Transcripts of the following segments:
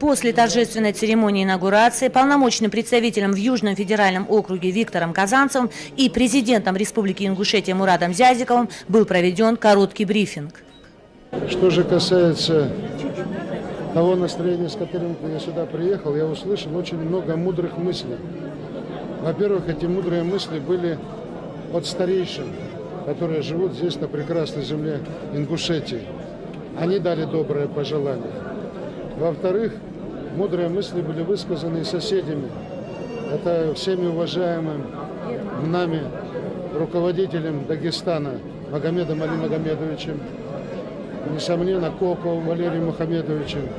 После торжественной церемонии инаугурации полномочным представителем в Южном федеральном округе Виктором Казанцевым и президентом Республики Ингушетия Муратом Зязиковым был проведен короткий брифинг. Что же касается того настроения, с которым я сюда приехал, я услышал очень много мудрых мыслей. Во-первых, эти мудрые мысли были от старейшин, которые живут здесь, на прекрасной земле Ингушетии. Они дали доброе пожелание. Во-вторых, мудрые мысли были высказаны и соседями. Это всеми уважаемым нами руководителем Дагестана Магомедом Али Магомедовичем, несомненно, Коковым Валерием Мухамедовичем,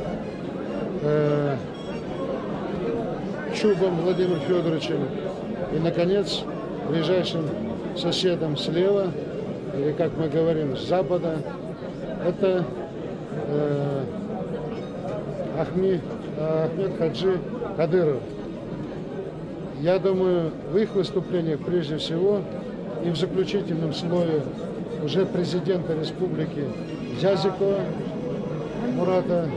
Чубом Владимиром Федоровичем и, наконец, ближайшим соседом слева, или, как мы говорим, с запада, это Ахмед Хаджи Кадыров. Я думаю, в их выступлениях прежде всего и в заключительном слове уже президента республики Зязикова Мурата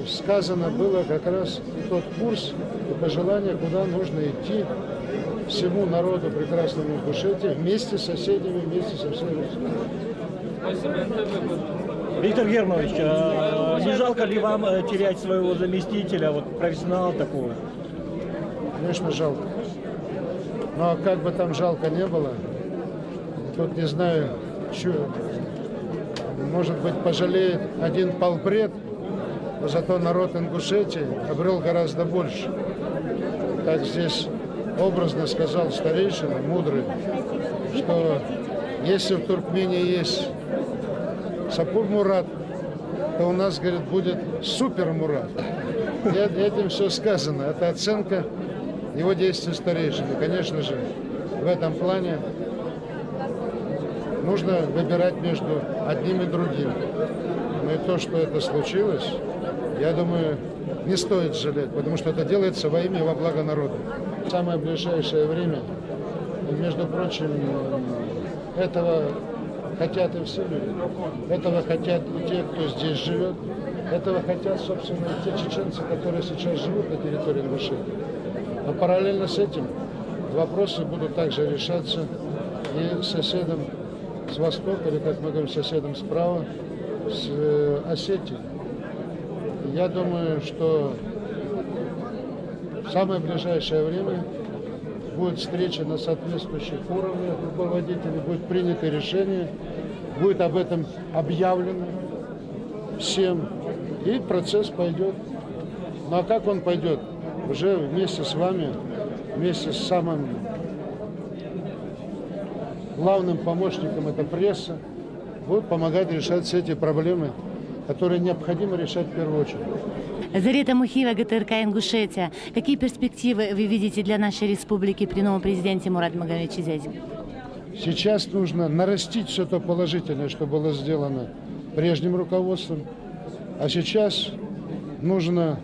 сказано было как раз тот курс и пожелание, куда нужно идти всему народу прекрасному Ингушетии вместе с соседями, вместе со всей Россией. Виктор Германович, не жалко ли вам терять своего заместителя, вот профессионала такого? Конечно, жалко. Но как бы там жалко не было, тут не знаю, может быть, пожалеет один полпред, но зато народ Ингушетии обрел гораздо больше. Как здесь образно сказал старейшина, мудрый, что если в Туркмении есть Сапур Мурат, то у нас, говорит, будет Супер Мурат. Этим все сказано. Это оценка его действий старейшины. Конечно же, в этом плане нужно выбирать между одним и другим. Но и то, что это случилось, я думаю, не стоит жалеть, потому что это делается во имя и во благо народа. В самое ближайшее время, и, между прочим, этого хотят и все люди, этого хотят и те, кто здесь живет, этого хотят, собственно, и те чеченцы, которые сейчас живут на территории Ингушетии. Но параллельно с этим вопросы будут также решаться и соседом с востока, или, как мы говорим, соседом справа, с Осетией. Я думаю, что в самое ближайшее время будет встреча на соответствующих уровнях руководителей, будет принято решение, будет об этом объявлено всем, и процесс пойдет. Ну а как он пойдет? Уже вместе с вами, вместе с самым главным помощником, это пресса, будут помогать решать все эти проблемы, которые необходимо решать в первую очередь. Зарета Мухиева, ГТРК Ингушетия. Какие перспективы вы видите для нашей республики при новом президенте Мурате Магомедовиче Зязикове? Сейчас нужно нарастить все то положительное, что было сделано прежним руководством, а сейчас нужно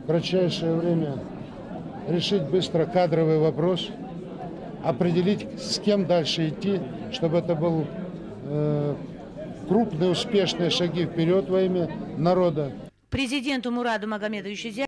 в кратчайшее время решить быстро кадровый вопрос, определить, с кем дальше идти, чтобы это был крупные успешные шаги вперед во имя народа. Президенту Мурату Магомедовичу Зязикову